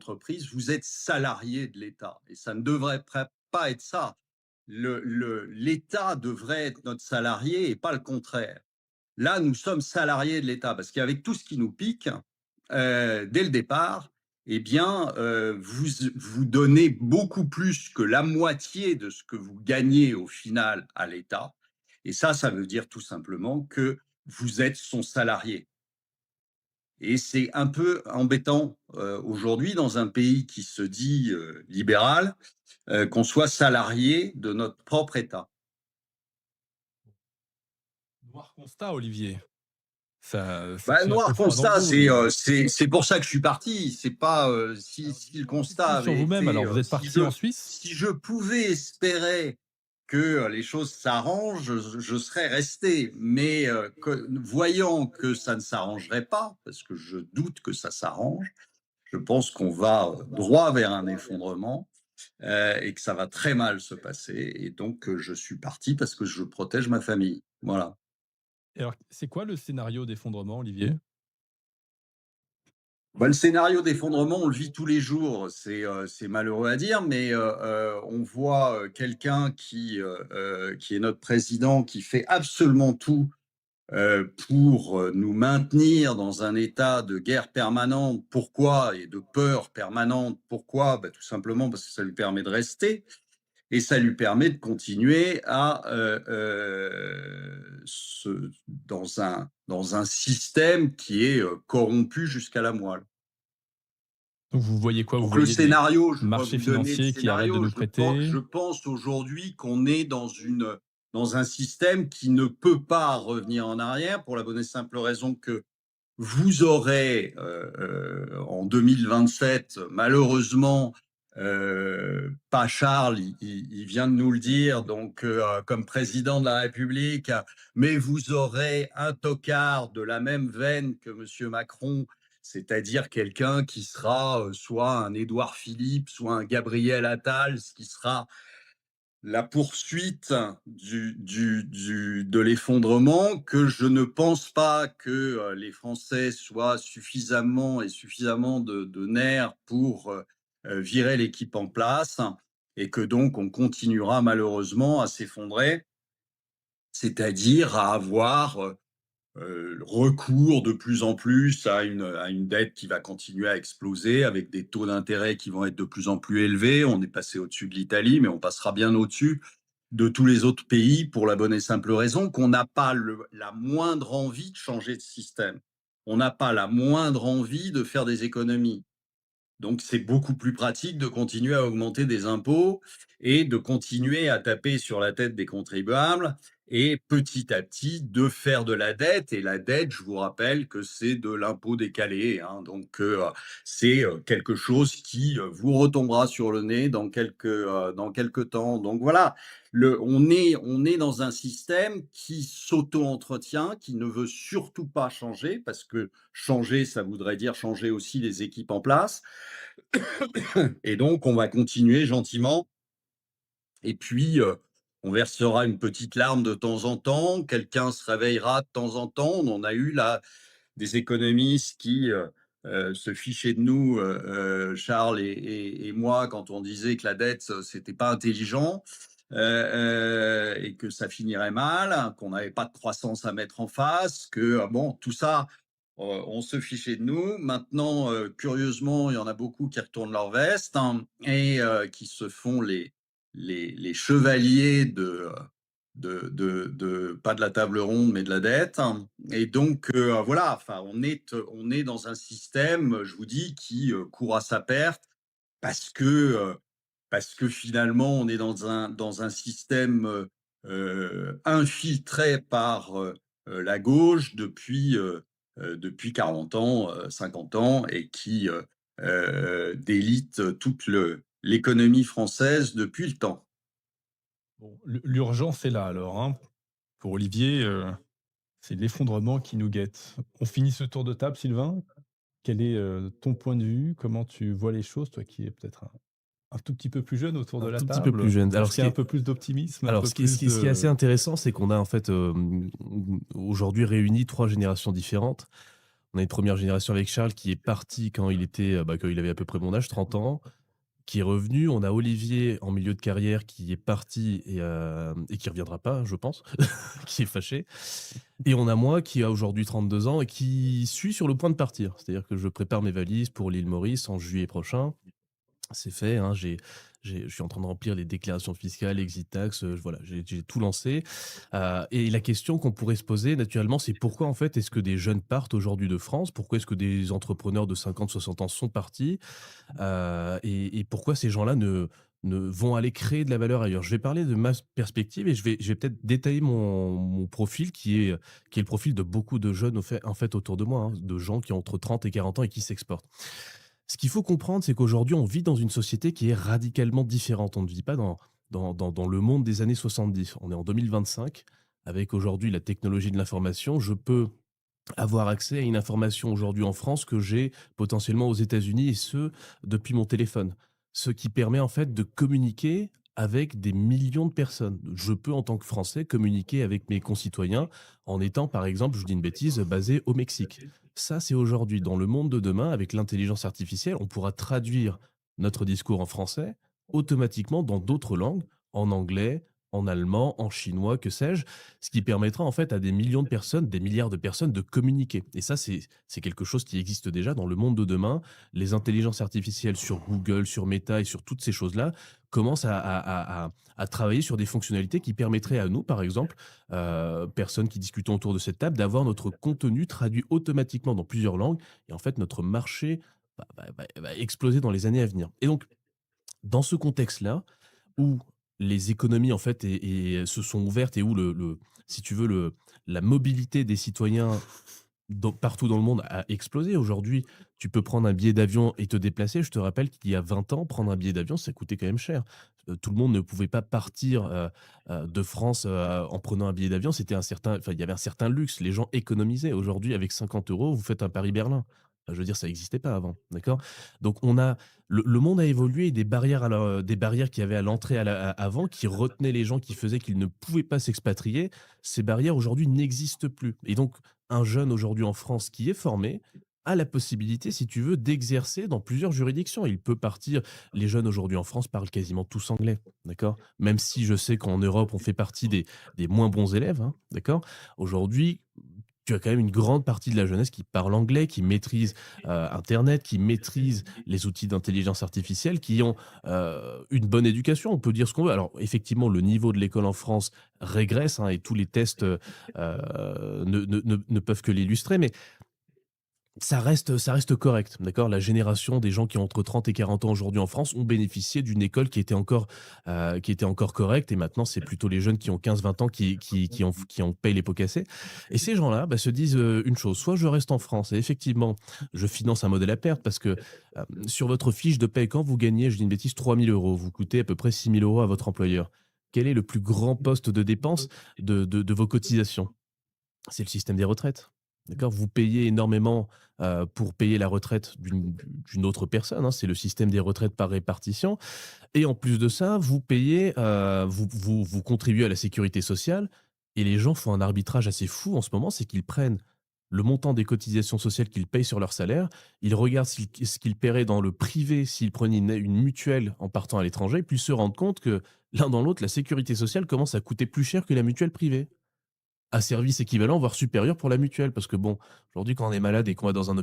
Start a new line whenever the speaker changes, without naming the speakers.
entreprise, vous êtes salarié de l'État et ça ne devrait pas être ça. L'État devrait être notre salarié et pas le contraire. Là, nous sommes salariés de l'État parce qu'avec tout ce qui nous pique, dès le départ, eh bien, vous donnez beaucoup plus que la moitié de ce que vous gagnez au final à l'État. Et ça veut dire tout simplement que vous êtes son salarié. Et c'est un peu embêtant aujourd'hui dans un pays qui se dit libéral, qu'on soit salarié de notre propre État.
Noir constat, Olivier. Ça,
Bah,
c'est un peu
noir
froid dans le
constat,
dos. Et
c'est pour ça que je suis parti. C'est pas
alors,
si le
dites-moi un petit peu
constat
sur
avait
vous-même.
été
Alors, vous êtes parti en Suisse?
si je pouvais espérer que les choses s'arrangent, je serais resté. Mais voyant que ça ne s'arrangerait pas, parce que je doute que ça s'arrange, je pense qu'on va droit vers un effondrement et que ça va très mal se passer. Et donc, je suis parti parce que je protège ma famille. Voilà.
Et alors, c'est quoi le scénario d'effondrement, Olivier?
Bah, le scénario d'effondrement, on le vit tous les jours. C'est malheureux à dire, mais on voit quelqu'un qui est notre président, qui fait absolument tout pour nous maintenir dans un état de guerre permanente. Pourquoi? Et de peur permanente. Pourquoi? Bah, tout simplement parce que ça lui permet de rester et ça lui permet de continuer à dans un système qui est corrompu jusqu'à la moelle.
Donc, vous voyez quoi? Vous
Donc le
voyez des
scénario, je dois
marchés
vous donner le
financiers qui arrêtent de
scénario.
nous prêter?
Je pense aujourd'hui qu'on est dans un système qui ne peut pas revenir en arrière pour la bonne et simple raison que vous aurez en 2027, malheureusement, pas Charles, il vient de nous le dire, donc comme président de la République, mais vous aurez un tocard de la même veine que Monsieur Macron, c'est-à-dire quelqu'un qui sera soit un Édouard Philippe, soit un Gabriel Attal, ce qui sera la poursuite de l'effondrement, que je ne pense pas que les Français soient suffisamment de nerfs pour virer l'équipe en place et que donc on continuera malheureusement à s'effondrer, c'est-à-dire à avoir recours de plus en plus à une dette qui va continuer à exploser avec des taux d'intérêt qui vont être de plus en plus élevés. On est passé au-dessus de l'Italie, mais on passera bien au-dessus de tous les autres pays pour la bonne et simple raison qu'on n'a pas la moindre envie de changer de système. On n'a pas la moindre envie de faire des économies. Donc, c'est beaucoup plus pratique de continuer à augmenter des impôts et de continuer à taper sur la tête des contribuables et petit à petit de faire de la dette. Et la dette, je vous rappelle que c'est de l'impôt décalé, hein. Donc, c'est quelque chose qui vous retombera sur le nez dans quelques temps. Donc voilà, on est dans un système qui s'auto-entretient, qui ne veut surtout pas changer, parce que changer, ça voudrait dire changer aussi les équipes en place. Et donc, on va continuer gentiment. Et puis, on versera une petite larme de temps en temps. Quelqu'un se réveillera de temps en temps. On en a eu là des économistes qui se fichaient de nous, Charles et moi, quand on disait que la dette, c'était pas intelligent. Et que ça finirait mal, hein, qu'on n'avait pas de croissance à mettre en face, que bon, tout ça, on se fichait de nous. Maintenant, curieusement, il y en a beaucoup qui retournent leur veste, hein, et qui se font les chevaliers pas de la table ronde, mais de la dette, hein. Et donc, voilà, enfin, on est dans un système, je vous dis, qui court à sa perte parce que, parce que finalement, on est dans un système infiltré par la gauche depuis 40 ans, 50 ans, et qui délite toute l'économie française depuis le temps.
Bon, l'urgence est là alors, hein. Pour Olivier, c'est l'effondrement qui nous guette. On finit ce tour de table, Sylvain. Quel est, ton point de vue? Comment tu vois les choses, toi qui es peut-être un tout petit peu plus jeune autour de
Un
la
tout petit peu plus
table?
jeune.
Est-ce qu'il y a un peu plus d'optimisme, un
Alors
peu
ce qui est ce
plus
qui est ce qui est assez
de
intéressant, c'est qu'on a en fait, aujourd'hui réuni 3 générations différentes. On a une première génération avec Charles qui est parti quand il était, quand il avait à peu près mon âge, 30 ans, qui est revenu. On a Olivier en milieu de carrière qui est parti et qui reviendra pas, je pense, qui est fâché. Et on a moi qui a aujourd'hui 32 ans et qui suis sur le point de partir. C'est-à-dire que je prépare mes valises pour l'île Maurice en juillet prochain. C'est fait, hein, je suis en train de remplir les déclarations fiscales, exit tax, voilà, j'ai tout lancé. Et la question qu'on pourrait se poser naturellement, c'est pourquoi en fait est-ce que des jeunes partent aujourd'hui de France? Pourquoi est-ce que des entrepreneurs de 50-60 ans sont partis? Et pourquoi ces gens-là ne vont aller créer de la valeur ailleurs? Je vais parler de ma perspective et je vais peut-être détailler mon profil qui est le profil de beaucoup de jeunes en fait autour de moi, hein, de gens qui ont entre 30 et 40 ans et qui s'exportent. Ce qu'il faut comprendre, c'est qu'aujourd'hui, on vit dans une société qui est radicalement différente. On ne vit pas dans le monde des années 70. On est en 2025. Avec aujourd'hui la technologie de l'information, je peux avoir accès à une information aujourd'hui en France que j'ai potentiellement aux États-Unis et ce, depuis mon téléphone. Ce qui permet en fait de communiquer avec des millions de personnes. Je peux, en tant que Français, communiquer avec mes concitoyens en étant, par exemple, je vous dis une bêtise, basé au Mexique. Ça, c'est aujourd'hui. Dans le monde de demain, avec l'intelligence artificielle, on pourra traduire notre discours en français automatiquement dans d'autres langues, en anglais, en allemand, en chinois, que sais-je, ce qui permettra en fait à des millions de personnes, des milliards de personnes de communiquer. Et ça, c'est quelque chose qui existe déjà dans le monde de demain. Les intelligences artificielles sur Google, sur Meta et sur toutes ces choses-là commencent à travailler sur des fonctionnalités qui permettraient à nous, par exemple, personnes qui discutons autour de cette table, d'avoir notre contenu traduit automatiquement dans plusieurs langues. Et en fait, notre marché va exploser dans les années à venir. Et donc, dans ce contexte-là, où les économies en fait se sont ouvertes et où si tu veux la mobilité des citoyens partout dans le monde a explosé. Aujourd'hui, tu peux prendre un billet d'avion et te déplacer. Je te rappelle qu'il y a 20 ans, prendre un billet d'avion, ça coûtait quand même cher. Tout le monde ne pouvait pas partir de France en prenant un billet d'avion. Il y avait un certain luxe. Les gens économisaient. Aujourd'hui, avec 50 euros, vous faites un Paris-Berlin. Je veux dire, ça n'existait pas avant, d'accord. Donc, le monde a évolué et des barrières qu'il y avait à l'entrée avant, qui retenaient les gens, qui faisaient qu'ils ne pouvaient pas s'expatrier. Ces barrières aujourd'hui n'existent plus. Et donc, un jeune aujourd'hui en France qui est formé a la possibilité, si tu veux, d'exercer dans plusieurs juridictions. Il peut partir. Les jeunes aujourd'hui en France parlent quasiment tous anglais, d'accord. Même si je sais qu'en Europe, on fait partie des moins bons élèves, hein, d'accord. Aujourd'hui, tu as quand même une grande partie de la jeunesse qui parle anglais, qui maîtrise Internet, qui maîtrise les outils d'intelligence artificielle, qui ont une bonne éducation. On peut dire ce qu'on veut. Alors, effectivement, le niveau de l'école en France régresse, hein, et tous les tests ne peuvent que l'illustrer, mais ça reste correct, d'accord? La génération des gens qui ont entre 30 et 40 ans aujourd'hui en France ont bénéficié d'une école qui était encore correcte et maintenant c'est plutôt les jeunes qui ont 15-20 ans qui en payent les pots cassés et ces gens-là, se disent, une chose: soit je reste en France et effectivement, je finance un modèle à perte parce que, sur votre fiche de paie, quand vous gagnez, je dis une bêtise, 3 000 €, vous coûtez à peu près 6 000 € à votre employeur. Quel est le plus grand poste de dépense de vos cotisations? C'est le système des retraites. D'accord? Vous payez énormément, pour payer la retraite d'une autre personne, hein, c'est le système des retraites par répartition et en plus de ça, vous payez, vous contribuez à la sécurité sociale et les gens font un arbitrage assez fou en ce moment, c'est qu'ils prennent le montant des cotisations sociales qu'ils payent sur leur salaire, ils regardent ce qu'ils paieraient dans le privé s'ils prenaient une mutuelle en partant à l'étranger, puis se rendent compte que l'un dans l'autre, la sécurité sociale commence à coûter plus cher que la mutuelle privée à service équivalent, voire supérieur pour la mutuelle. Parce que bon, aujourd'hui, quand on est malade et qu'on va dans un hôpital